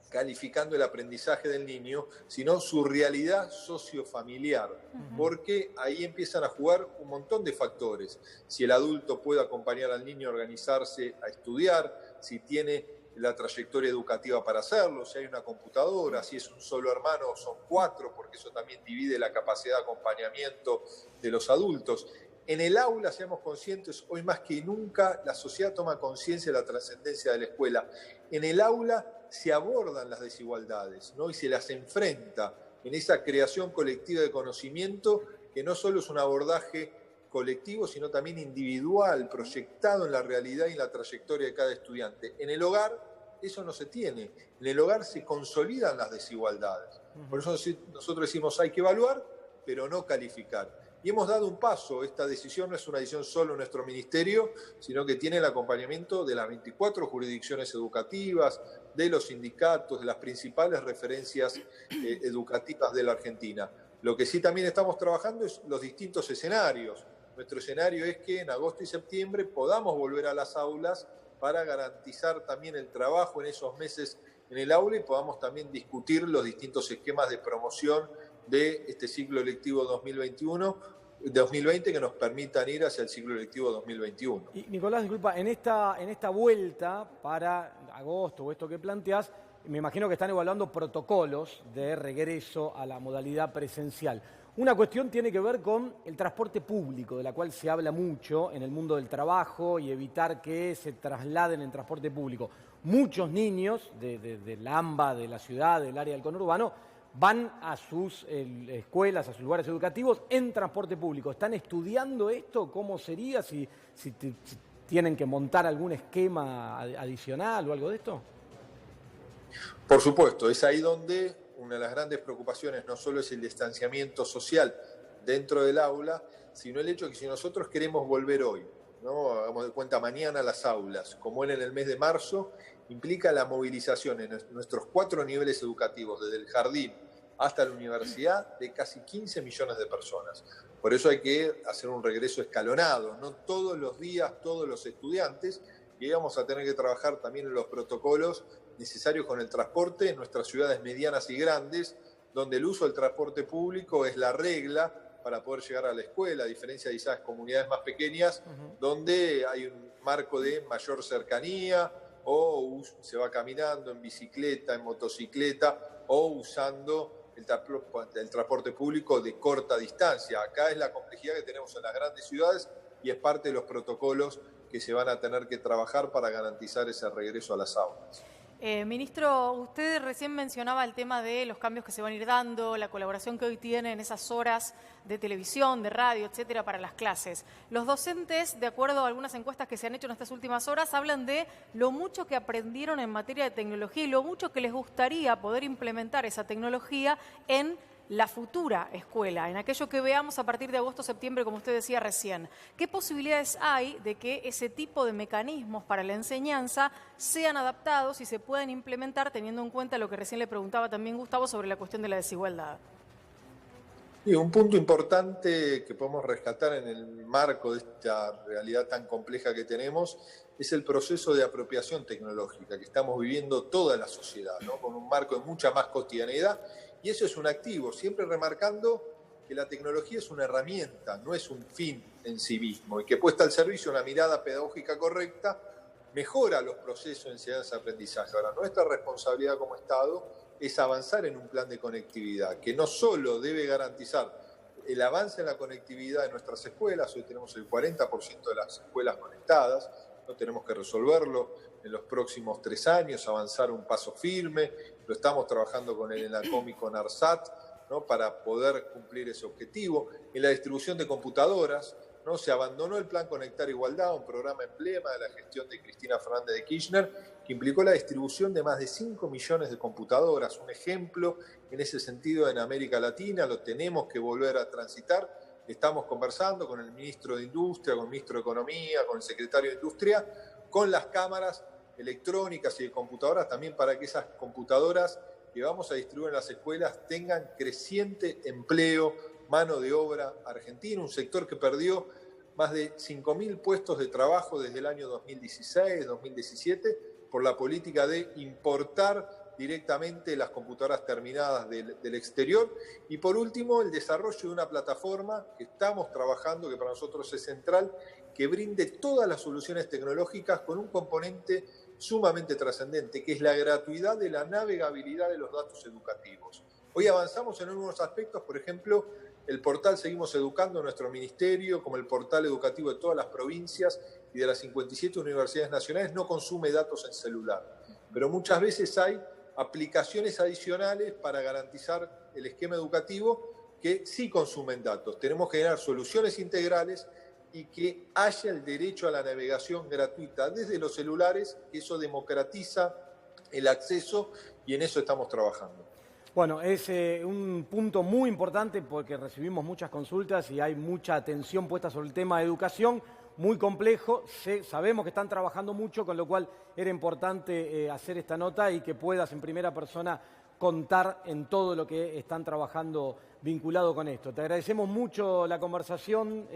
calificando el aprendizaje del niño, sino su realidad sociofamiliar, porque ahí empiezan a jugar un montón de factores. Si el adulto puede acompañar al niño a organizarse, a estudiar, si tiene la trayectoria educativa para hacerlo, si hay una computadora, si es un solo hermano o son 4, porque eso también divide la capacidad de acompañamiento de los adultos. En el aula, seamos conscientes, hoy más que nunca la sociedad toma conciencia de la trascendencia de la escuela. En el aula se abordan las desigualdades, ¿no? Y se las enfrenta en esa creación colectiva de conocimiento que no solo es un abordaje colectivo, sino también individual, proyectado en la realidad y en la trayectoria de cada estudiante. En el hogar eso no se tiene. En el hogar se consolidan las desigualdades. Por eso nosotros decimos hay que evaluar, pero no calificar. Y hemos dado un paso. Esta decisión no es una decisión solo en nuestro ministerio, sino que tiene el acompañamiento de las 24 jurisdicciones educativas, de los sindicatos, de las principales referencias educativas de la Argentina. Lo que sí también estamos trabajando es los distintos escenarios. Nuestro escenario es que en agosto y septiembre podamos volver a las aulas para garantizar también el trabajo en esos meses en el aula y podamos también discutir los distintos esquemas de promoción de este ciclo lectivo 2020 que nos permitan ir hacia el ciclo lectivo 2021. Y Nicolás, disculpa, en esta vuelta para agosto o esto que planteás, me imagino que están evaluando protocolos de regreso a la modalidad presencial. Una cuestión tiene que ver con el transporte público, de la cual se habla mucho en el mundo del trabajo y evitar que se trasladen en transporte público. Muchos niños de la AMBA, de la ciudad, del área del conurbano, van a sus escuelas, a sus lugares educativos en transporte público. ¿Están estudiando esto? ¿Cómo sería? Si tienen que montar algún esquema adicional o algo de esto. Por supuesto, es ahí donde una de las grandes preocupaciones no solo es el distanciamiento social dentro del aula, sino el hecho de que si nosotros queremos volver hoy, ¿no? Hagamos de cuenta mañana a las aulas, como era en el mes de marzo, implica la movilización en nuestros 4 niveles educativos, desde el jardín hasta la universidad, de casi 15 millones de personas. Por eso hay que hacer un regreso escalonado, no todos los días, todos los estudiantes, y vamos a tener que trabajar también en los protocolos necesarios con el transporte en nuestras ciudades medianas y grandes, donde el uso del transporte público es la regla para poder llegar a la escuela, a diferencia de esas comunidades más pequeñas, donde hay un marco de mayor cercanía, o se va caminando en bicicleta, en motocicleta, o usando el transporte público de corta distancia. Acá es la complejidad que tenemos en las grandes ciudades y es parte de los protocolos que se van a tener que trabajar para garantizar ese regreso a las aulas. Ministro, usted recién mencionaba el tema de los cambios que se van a ir dando, la colaboración que hoy tienen esas horas de televisión, de radio, etcétera, para las clases. Los docentes, de acuerdo a algunas encuestas que se han hecho en estas últimas horas, hablan de lo mucho que aprendieron en materia de tecnología y lo mucho que les gustaría poder implementar esa tecnología en la futura escuela, en aquello que veamos a partir de agosto-septiembre, como usted decía recién. ¿Qué posibilidades hay de que ese tipo de mecanismos para la enseñanza sean adaptados y se puedan implementar teniendo en cuenta lo que recién le preguntaba también Gustavo sobre la cuestión de la desigualdad? Sí, un punto importante que podemos rescatar en el marco de esta realidad tan compleja que tenemos es el proceso de apropiación tecnológica que estamos viviendo toda la sociedad, ¿no? Con un marco de mucha más cotidianeidad. Y eso es un activo, siempre remarcando que la tecnología es una herramienta, no es un fin en sí mismo y que puesta al servicio de una mirada pedagógica correcta mejora los procesos de enseñanza-aprendizaje. Ahora, nuestra responsabilidad como Estado es avanzar en un plan de conectividad que no solo debe garantizar el avance en la conectividad de nuestras escuelas, hoy tenemos el 40% de las escuelas conectadas, no tenemos que resolverlo en los próximos 3 años, avanzar un paso firme, lo estamos trabajando con el ENACOM y con ARSAT, ¿no?, para poder cumplir ese objetivo. En la distribución de computadoras, ¿no?, se abandonó el Plan Conectar Igualdad, un programa emblema de la gestión de Cristina Fernández de Kirchner, que implicó la distribución de más de 5 millones de computadoras, un ejemplo en ese sentido en América Latina, lo tenemos que volver a transitar. Estamos conversando con el ministro de Industria, con el ministro de Economía, con el secretario de Industria, con las cámaras electrónicas y de computadoras, también para que esas computadoras que vamos a distribuir en las escuelas tengan creciente empleo, mano de obra argentina, un sector que perdió más de 5.000 puestos de trabajo desde el año 2016, 2017, por la política de importar directamente las computadoras terminadas del exterior. Y por último, el desarrollo de una plataforma que estamos trabajando, que para nosotros es central, que brinde todas las soluciones tecnológicas con un componente sumamente trascendente, que es la gratuidad de la navegabilidad de los datos educativos. Hoy avanzamos en algunos aspectos, por ejemplo, el portal Seguimos Educando en nuestro ministerio, como el portal educativo de todas las provincias y de las 57 universidades nacionales, no consume datos en celular. Pero muchas veces hay aplicaciones adicionales para garantizar el esquema educativo que sí consumen datos. Tenemos que generar soluciones integrales y que haya el derecho a la navegación gratuita desde los celulares, que eso democratiza el acceso y en eso estamos trabajando. Bueno, es un punto muy importante porque recibimos muchas consultas y hay mucha atención puesta sobre el tema de educación, muy complejo. Sabemos que están trabajando mucho, con lo cual era importante hacer esta nota y que puedas en primera persona contar en todo lo que están trabajando vinculado con esto. Te agradecemos mucho la conversación,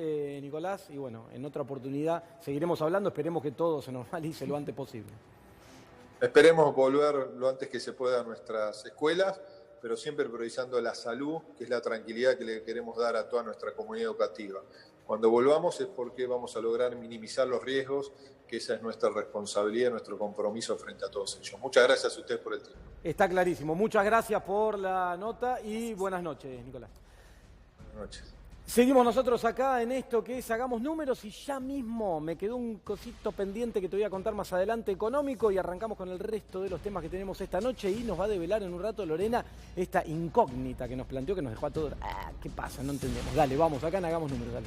Nicolás, y bueno, en otra oportunidad seguiremos hablando, esperemos que todo se normalice lo antes posible. Esperemos volver lo antes que se pueda a nuestras escuelas, pero siempre priorizando la salud, que es la tranquilidad que le queremos dar a toda nuestra comunidad educativa. Cuando volvamos es porque vamos a lograr minimizar los riesgos, que esa es nuestra responsabilidad, nuestro compromiso frente a todos ellos. Muchas gracias a ustedes por el tiempo. Está clarísimo. Muchas gracias por la nota y buenas noches, Nicolás. Buenas noches. Seguimos nosotros acá en esto que es Hagamos Números y ya mismo me quedó un cosito pendiente que te voy a contar más adelante económico y arrancamos con el resto de los temas que tenemos esta noche y nos va a develar en un rato Lorena esta incógnita que nos planteó, que nos dejó a todos. ¿Qué pasa? No entendemos. Dale, vamos acá en Hagamos Números, dale.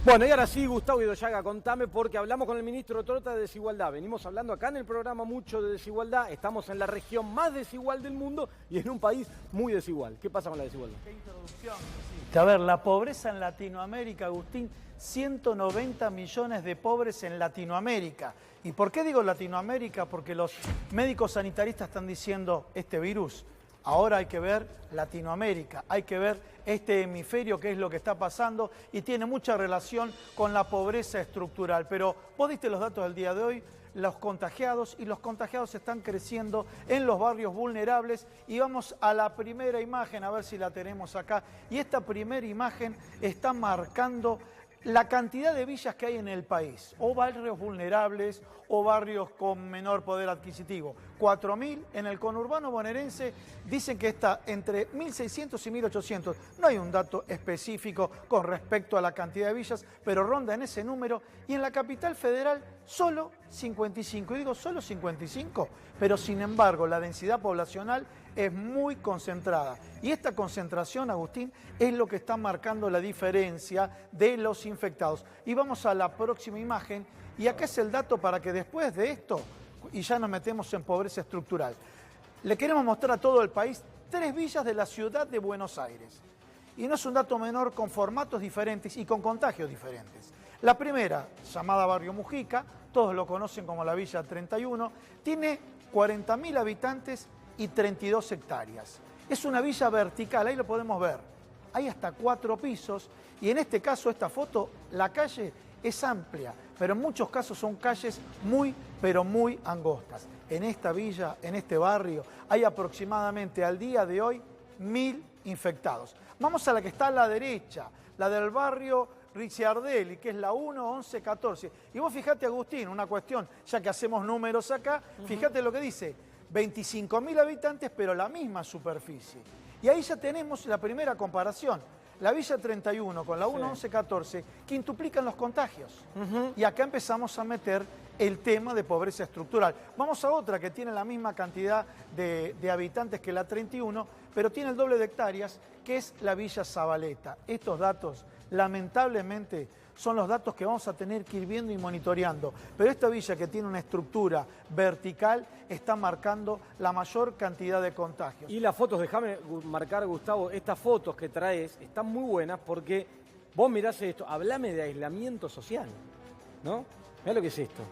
Bueno, y ahora sí, Gustavo Idoyaga, contame, porque hablamos con el ministro Trota de desigualdad. Venimos hablando acá en el programa mucho de desigualdad. Estamos en la región más desigual del mundo y en un país muy desigual. ¿Qué pasa con la desigualdad? Qué introducción. A ver, la pobreza en Latinoamérica, Agustín, 190 millones de pobres en Latinoamérica. ¿Y por qué digo Latinoamérica? Porque los médicos sanitaristas están diciendo este virus. Ahora hay que ver Latinoamérica, hay que ver este hemisferio, qué es lo que está pasando y tiene mucha relación con la pobreza estructural. Pero vos diste los datos del día de hoy, los contagiados están creciendo en los barrios vulnerables y vamos a la primera imagen, a ver si la tenemos acá. Y esta primera imagen está marcando la cantidad de villas que hay en el país, o barrios vulnerables o barrios con menor poder adquisitivo. 4.000 en el conurbano bonaerense, dicen que está entre 1.600 y 1.800. No hay un dato específico con respecto a la cantidad de villas, pero ronda en ese número. Y en la capital federal, solo 55. Y digo solo 55, pero sin embargo la densidad poblacional es muy concentrada. Y esta concentración, Agustín, es lo que está marcando la diferencia de los infectados. Y vamos a la próxima imagen. Y acá es el dato para que después de esto, y ya nos metemos en pobreza estructural, le queremos mostrar a todo el país 3 villas de la ciudad de Buenos Aires. Y no es un dato menor, con formatos diferentes y con contagios diferentes. La primera, llamada Barrio Mujica, todos lo conocen como la Villa 31, tiene 40.000 habitantes y 32 hectáreas. Es una villa vertical, ahí lo podemos ver. hay hasta 4 pisos y en este caso, esta foto, la calle es amplia, pero en muchos casos son calles muy, pero muy angostas. En esta villa, en este barrio, hay aproximadamente al día de hoy 1000 infectados. Vamos a la que está a la derecha, la del barrio Ricciardelli, que es la 1, 11, 14. Y vos fíjate, Agustín, una cuestión, ya que hacemos números acá, fíjate lo que dice, 25.000 habitantes, pero la misma superficie. Y ahí ya tenemos la primera comparación. La Villa 31 con la 1, 11, 14 quintuplican los contagios. Y acá empezamos a meter el tema de pobreza estructural. Vamos a otra que tiene la misma cantidad de habitantes que la 31, pero tiene el doble de hectáreas, que es la Villa Zabaleta. Estos datos, lamentablemente, son los datos que vamos a tener que ir viendo y monitoreando. Pero esta villa, que tiene una estructura vertical, está marcando la mayor cantidad de contagios. Y las fotos, déjame marcar, Gustavo, estas fotos que traes están muy buenas porque vos mirás esto, hablame de aislamiento social, ¿no? Mirá lo que es esto.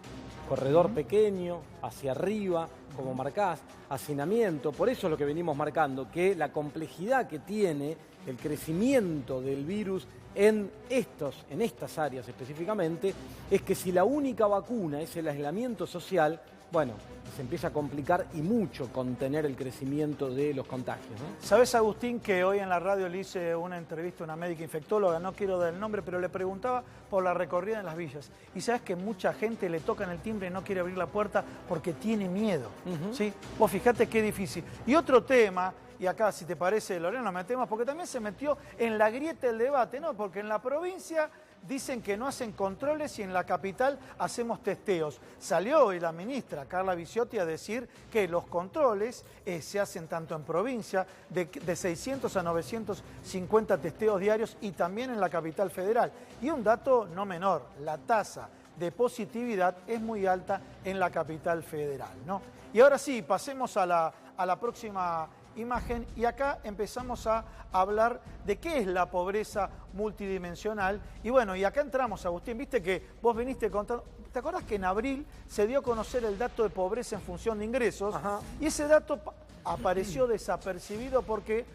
Corredor pequeño, hacia arriba, como marcás, hacinamiento. Por eso es lo que venimos marcando, que la complejidad que tiene el crecimiento del virus en estas áreas específicamente, es que si la única vacuna es el aislamiento social, bueno, se empieza a complicar y mucho contener el crecimiento de los contagios, ¿no? ¿Sabés, Agustín, que hoy en la radio le hice una entrevista a una médica infectóloga, no quiero dar el nombre, pero le preguntaba por la recorrida en las villas? Y sabés que mucha gente le toca en el timbre y no quiere abrir la puerta porque tiene miedo, ¿sí? Vos fijate qué difícil. Y otro tema, y acá, si te parece, Lorena, nos metemos, porque también se metió en la grieta el debate, ¿no? Porque en la provincia dicen que no hacen controles y en la capital hacemos testeos. Salió hoy la ministra Carla Bisotti a decir que los controles se hacen tanto en provincia, de 600 a 950 testeos diarios, y también en la capital federal. Y un dato no menor, la tasa de positividad es muy alta en la capital federal, ¿no? Y ahora sí, pasemos a la próxima imagen, y acá empezamos a hablar de qué es la pobreza multidimensional. Y bueno, y acá entramos, Agustín, viste que vos viniste contando, ¿te acordás que en abril se dio a conocer el dato de pobreza en función de ingresos? Y ese dato apareció desapercibido porque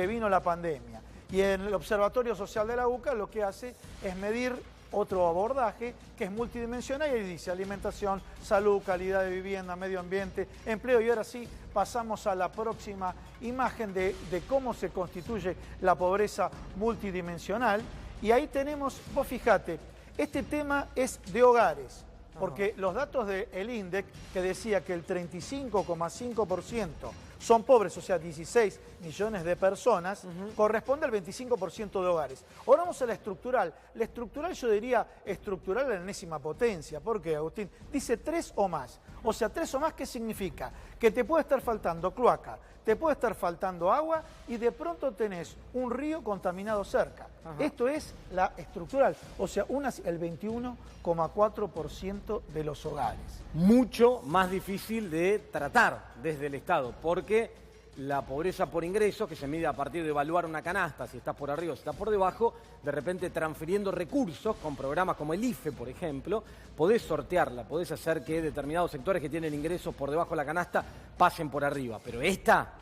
vino la pandemia. Y en el Observatorio Social de la UCA lo que hace es medir otro abordaje que es multidimensional y dice alimentación, salud, calidad de vivienda, medio ambiente, empleo. Y ahora sí pasamos a la próxima imagen de cómo se constituye la pobreza multidimensional. Y ahí tenemos, vos fijate, este tema es de hogares, porque los datos del INDEC, que decía que el 35,5% son pobres, o sea, 16 millones de personas, corresponde al 25% de hogares. Ahora vamos a la estructural. La estructural, yo diría estructural a la enésima potencia. ¿Por qué, Agustín? Dice 3 o más. O sea, 3 o más, ¿qué significa? Que te puede estar faltando cloaca, te puede estar faltando agua y de pronto tenés un río contaminado cerca. Esto es la estructural, o sea, el 21,4% de los hogares. Mucho más difícil de tratar desde el Estado, porque la pobreza por ingresos, que se mide a partir de evaluar una canasta, si estás por arriba o si estás por debajo, de repente transfiriendo recursos con programas como el IFE, por ejemplo, podés sortearla, podés hacer que determinados sectores que tienen ingresos por debajo de la canasta pasen por arriba. Pero esta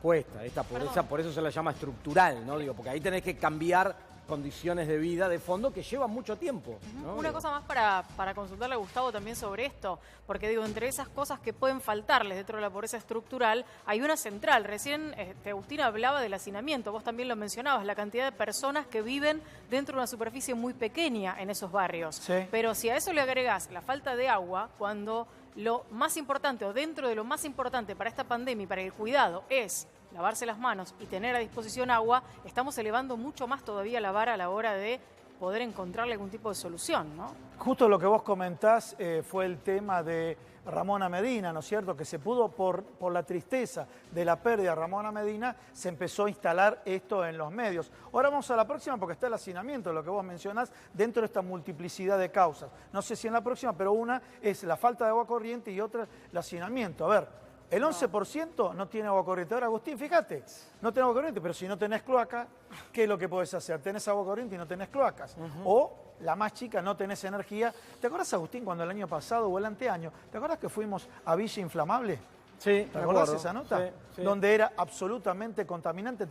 cuesta, esta pobreza, por eso se la llama estructural, ¿no? Digo, porque ahí tenés que cambiar condiciones de vida de fondo que llevan mucho tiempo, ¿no? Una cosa más para consultarle a Gustavo también sobre esto, porque digo, entre esas cosas que pueden faltarles dentro de la pobreza estructural, hay una central. Recién Agustín hablaba del hacinamiento, vos también lo mencionabas, la cantidad de personas que viven dentro de una superficie muy pequeña en esos barrios. Sí. Pero si a eso le agregás la falta de agua, cuando lo más importante, o dentro de lo más importante para esta pandemia y para el cuidado, es lavarse las manos y tener a disposición agua, estamos elevando mucho más todavía la vara a la hora de poder encontrarle algún tipo de solución, ¿no? Justo lo que vos comentás fue el tema de Ramona Medina, ¿no es cierto? Que se pudo, por la tristeza de la pérdida de Ramona Medina, se empezó a instalar esto en los medios. Ahora vamos a la próxima, porque está el hacinamiento, lo que vos mencionás, dentro de esta multiplicidad de causas. No sé si en la próxima, pero una es la falta de agua corriente y otra el hacinamiento. A ver, el 11% no tiene agua corriente. Ahora, Agustín, fíjate, no tiene agua corriente, pero si no tenés cloaca, ¿qué es lo que podés hacer? Tenés agua corriente y no tenés cloacas. O, la más chica, no tenés energía. ¿Te acuerdas, Agustín, cuando el año pasado o el anteaño, ¿te acuerdas que fuimos a Villa Inflamable? Sí, ¿Te acordás esa nota? Sí, sí. Donde era absolutamente contaminante,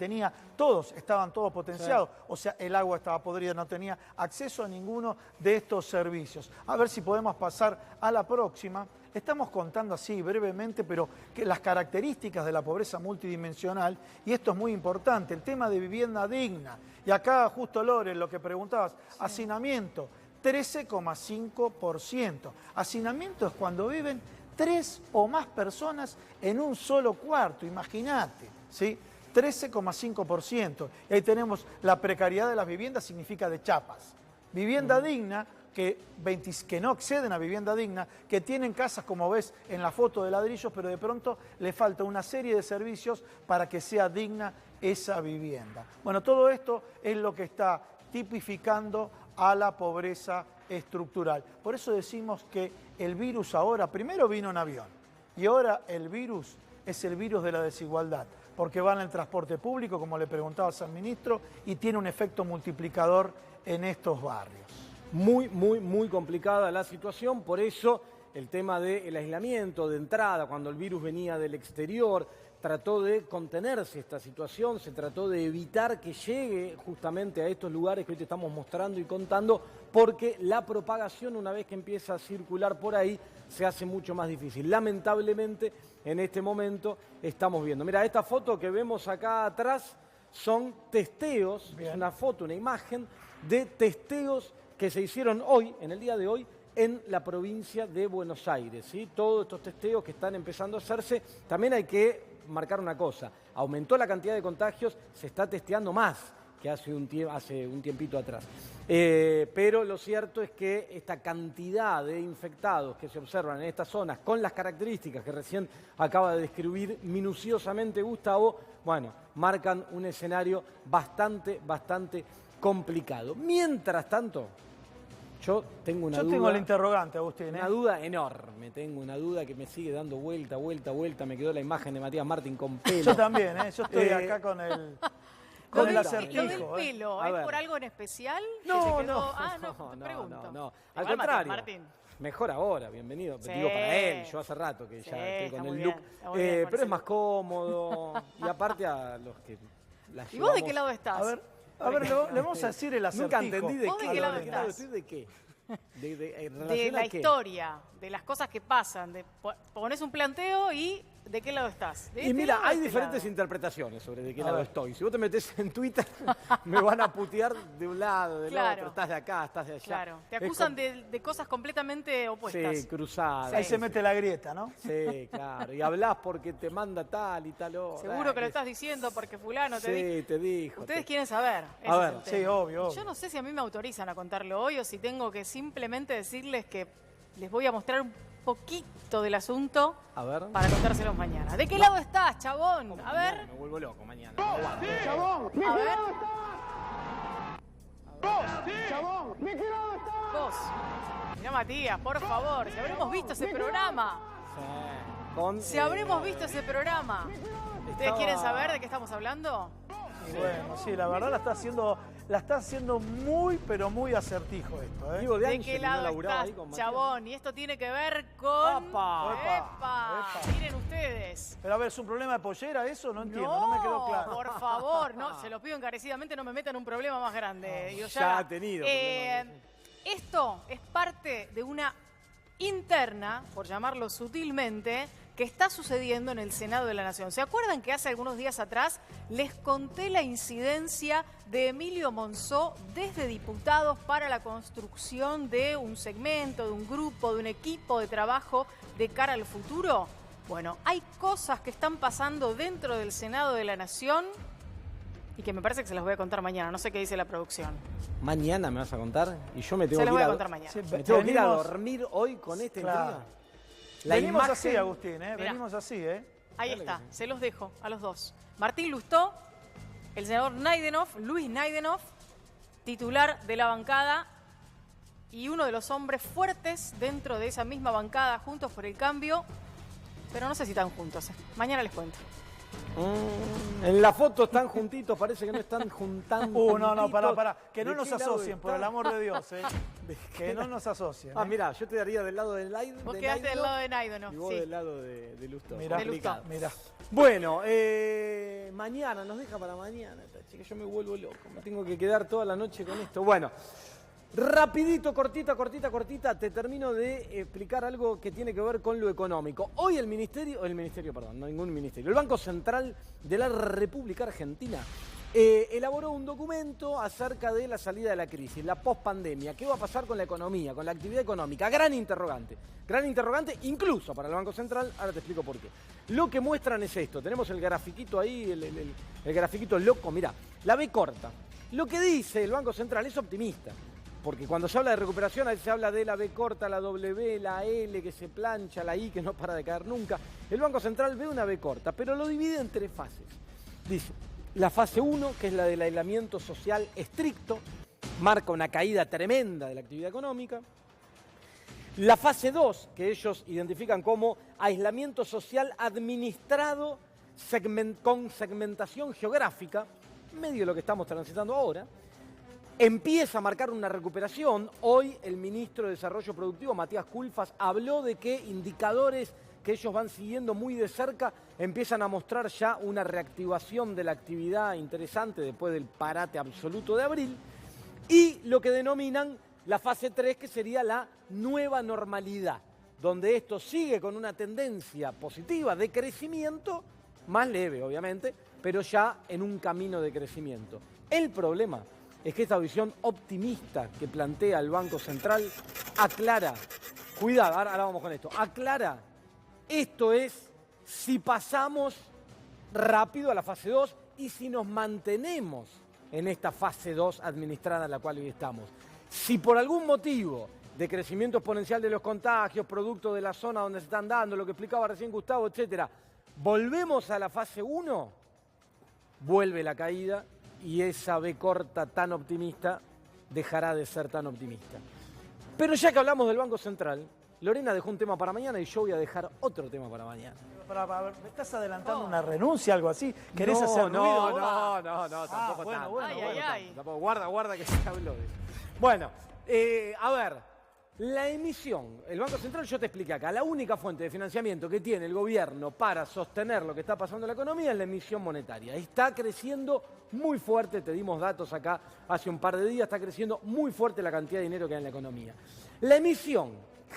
estaban todos potenciados, o sea, el agua estaba podrida, no tenía acceso a ninguno de estos servicios. A ver si podemos pasar a la próxima. Estamos contando así brevemente, pero que las características de la pobreza multidimensional, y esto es muy importante, el tema de vivienda digna. Y acá, justo Lore, lo que preguntabas, hacinamiento, 13,5%. Hacinamiento es cuando viven 3 o más personas en un solo cuarto, imagínate, ¿sí? 13,5%. Y ahí tenemos la precariedad de las viviendas, significa de chapas. Vivienda digna, que no acceden a vivienda digna, que tienen casas, como ves en la foto de ladrillos, pero de pronto le falta una serie de servicios para que sea digna esa vivienda. Bueno, todo esto es lo que está tipificando a la pobreza estructural. Por eso decimos que el virus ahora, primero vino en avión, y ahora el virus es el virus de la desigualdad, porque va en el transporte público, como le preguntabas al ministro, y tiene un efecto multiplicador en estos barrios. Muy complicada la situación, por eso el tema del aislamiento de entrada, cuando el virus venía del exterior, trató de contenerse esta situación, se trató de evitar que llegue justamente a estos lugares que hoy te estamos mostrando y contando, porque la propagación, una vez que empieza a circular por ahí, se hace mucho más difícil. Lamentablemente, en este momento estamos viendo. Mira, esta foto que vemos acá atrás son testeos, es una foto, una imagen de testeos que se hicieron hoy, en el día de hoy, en la provincia de Buenos Aires, ¿sí? Todos estos testeos que están empezando a hacerse, también hay que marcar una cosa, aumentó la cantidad de contagios, se está testeando más que hace un tiempito atrás. Pero lo cierto es que esta cantidad de infectados que se observan en estas zonas, con las características que recién acaba de describir minuciosamente Gustavo, bueno, marcan un escenario bastante complicado. Mientras tanto, yo tengo una duda. Yo tengo el interrogante, Agustín. Una duda enorme, tengo una duda que me sigue dando vuelta. Me quedó la imagen de Matías Martín con pelo. Yo también, yo estoy acá con el acertijo. Lo del pelo, ¿es por algo en especial? No. Pregunto. Al contrario. Martín. Mejor ahora, bienvenido. Sí. Digo para él, yo hace rato que ya estoy con el look. Bien, pero es más cómodo. Y aparte a los que las ¿Y vos de llevamos- qué lado estás? A ver, le vamos a decir el acertijo. Nunca entendí de ¿Vos de qué lado estás? ¿De qué? De relación la a qué? historia, de las cosas que pasan. Pones un planteo y ¿de qué lado estás? ¿De Y este mira, lado o de hay este diferentes lado? interpretaciones sobre de qué A lado ver. estoy. Si vos te metés en Twitter, me van a putear de un lado, del Claro. otro. Estás de acá, estás de allá. Claro, te Es acusan de cosas completamente opuestas. Sí, cruzadas. Ahí se mete la grieta, ¿no? Sí, claro. Y hablás porque te manda tal y tal otro. Seguro que lo estás diciendo porque fulano te dijo. Sí, te dijo. Ustedes quieren saber. ese A es ver, el Sí, tema. obvio. Yo no sé si a mí me autorizan a contarlo hoy o si tengo que simplemente decirles que les voy a mostrar un poquito del asunto A ver. para contárselos mañana. ¿De qué lado estás, chabón? A ver. Me vuelvo loco mañana. A ver. Vos. Mirá, Matías, por favor. Si habremos visto ese programa. Sí. Con, Si habremos visto ese programa. ¿Ustedes quieren saber de qué estamos hablando? Y bueno, sí, la verdad la está haciendo muy, pero muy acertijo esto, ¿eh? Diego de ¿De Ángel, qué ¿no lado laburaba ahí estás, con Matías? chabón? Y esto tiene que ver con... Epa. ¡Epa! Miren ustedes. Pero a ver, ¿es un problema de pollera eso? No entiendo, no me quedó claro. Por favor, no, se lo pido encarecidamente, no me metan en un problema más grande. Digo, ya ha tenido problemas. Esto es parte de una interna, por llamarlo sutilmente, que está sucediendo en el Senado de la Nación. ¿Se acuerdan que hace algunos días atrás les conté la incidencia de Emilio Monzó desde diputados para la construcción de un segmento, de un grupo, de un equipo de trabajo de cara al futuro? Bueno, hay cosas que están pasando dentro del Senado de la Nación y que me parece que se las voy a contar mañana. No sé qué dice la producción. Mañana me vas a contar y yo me tengo Se las que voy ir a contar mañana. Sí, me tengo que ir a venimos- dormir hoy con esta Claro. intriga. La Venimos imagen- así, Agustín, ¿eh? Mirá. Venimos así, ¿eh? Ahí está, se los dejo a los dos. Martín Lustó, el senador Naidenov, Luis Naidenov, titular de la bancada y uno de los hombres fuertes dentro de esa misma bancada, Juntos por el Cambio, pero no sé si están juntos. Mañana les cuento. En la foto están juntitos, parece que no están juntando. No, pará. Que no nos asocien, por el amor de Dios, ¿eh? Que no nos asocien. Mirá, yo te daría del lado del Naido. Vos quedaste del lado de Naido, ¿no? Y vos del lado de Lustó. Mirá. Bueno, mañana, nos deja para mañana, que yo me vuelvo loco. Me tengo que quedar toda la noche con esto. Bueno, rapidito, cortita, te termino de explicar algo que tiene que ver con lo económico. Hoy el Banco Central de la República Argentina elaboró un documento acerca de la salida de la crisis, la pospandemia. ¿Qué va a pasar con la economía, con la actividad económica? Gran interrogante incluso para el Banco Central. Ahora te explico por qué. Lo que muestran es esto. Tenemos el grafiquito ahí, el grafiquito loco. Mirá, la B corta. Lo que dice el Banco Central es optimista. Porque cuando se habla de recuperación, ahí se habla de la B corta, la W, la L que se plancha, la I que no para de caer nunca. El Banco Central ve una B corta, pero lo divide en 3 fases. Dice, la fase 1, que es la del aislamiento social estricto, marca una caída tremenda de la actividad económica. La fase 2, que ellos identifican como aislamiento social administrado con segmentación geográfica, medio de lo que estamos transitando ahora. Empieza a marcar una recuperación. Hoy el ministro de Desarrollo Productivo, Matías Culfas, habló de que indicadores que ellos van siguiendo muy de cerca empiezan a mostrar ya una reactivación de la actividad interesante después del parate absoluto de abril. Y lo que denominan la fase 3, que sería la nueva normalidad, donde esto sigue con una tendencia positiva de crecimiento, más leve obviamente, pero ya en un camino de crecimiento. El problema es que esta visión optimista que plantea el Banco Central aclara, cuidado, ahora vamos con esto, aclara, esto es si pasamos rápido a la fase 2 y si nos mantenemos en esta fase 2 administrada en la cual hoy estamos. Si por algún motivo de crecimiento exponencial de los contagios, producto de la zona donde se están dando, lo que explicaba recién Gustavo, etcétera, volvemos a la fase 1, vuelve la caída y esa B corta tan optimista dejará de ser tan optimista. Pero ya que hablamos del Banco Central, Lorena dejó un tema para mañana y yo voy a dejar otro tema para mañana. ¿Me estás adelantando una renuncia, algo así? ¿Querés hacer ruido? No, tampoco tanto. Tampoco. Guarda que se habló de eso. Bueno, a ver, la emisión, el Banco Central, yo te expliqué acá, la única fuente de financiamiento que tiene el gobierno para sostener lo que está pasando en la economía es la emisión monetaria. Está creciendo muy fuerte, te dimos datos acá hace un par de días, está creciendo muy fuerte la cantidad de dinero que hay en la economía. La emisión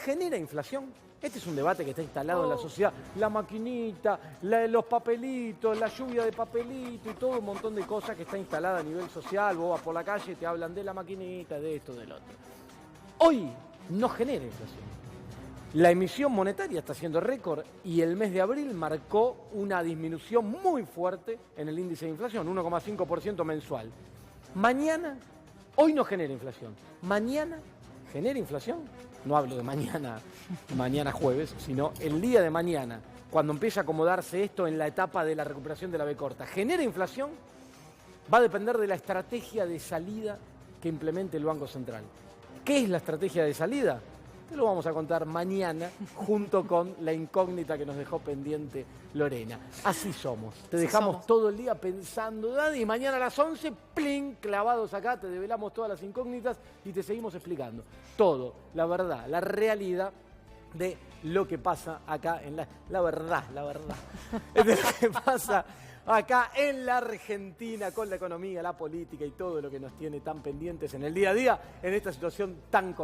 genera inflación. Este es un debate que está instalado en la sociedad. La maquinita, los papelitos, la lluvia de papelito y todo un montón de cosas que está instalada a nivel social. Vos vas por la calle y te hablan de la maquinita, de esto, del otro. Hoy no genera inflación. La emisión monetaria está haciendo récord y el mes de abril marcó una disminución muy fuerte en el índice de inflación, 1,5% mensual. Hoy no genera inflación. Mañana genera inflación. No hablo de mañana jueves, sino el día de mañana, cuando empiece a acomodarse esto en la etapa de la recuperación de la B corta. ¿Genera inflación? Va a depender de la estrategia de salida que implemente el Banco Central. ¿Qué es la estrategia de salida? Te lo vamos a contar mañana junto con la incógnita que nos dejó pendiente Lorena. Así somos. Te dejamos todo el día pensando, y mañana a las 11, ¡plin!, clavados acá, te develamos todas las incógnitas y te seguimos explicando todo, la verdad, la realidad de lo que pasa acá en la verdad, de lo que pasa acá en la Argentina con la economía, la política y todo lo que nos tiene tan pendientes en el día a día, en esta situación tan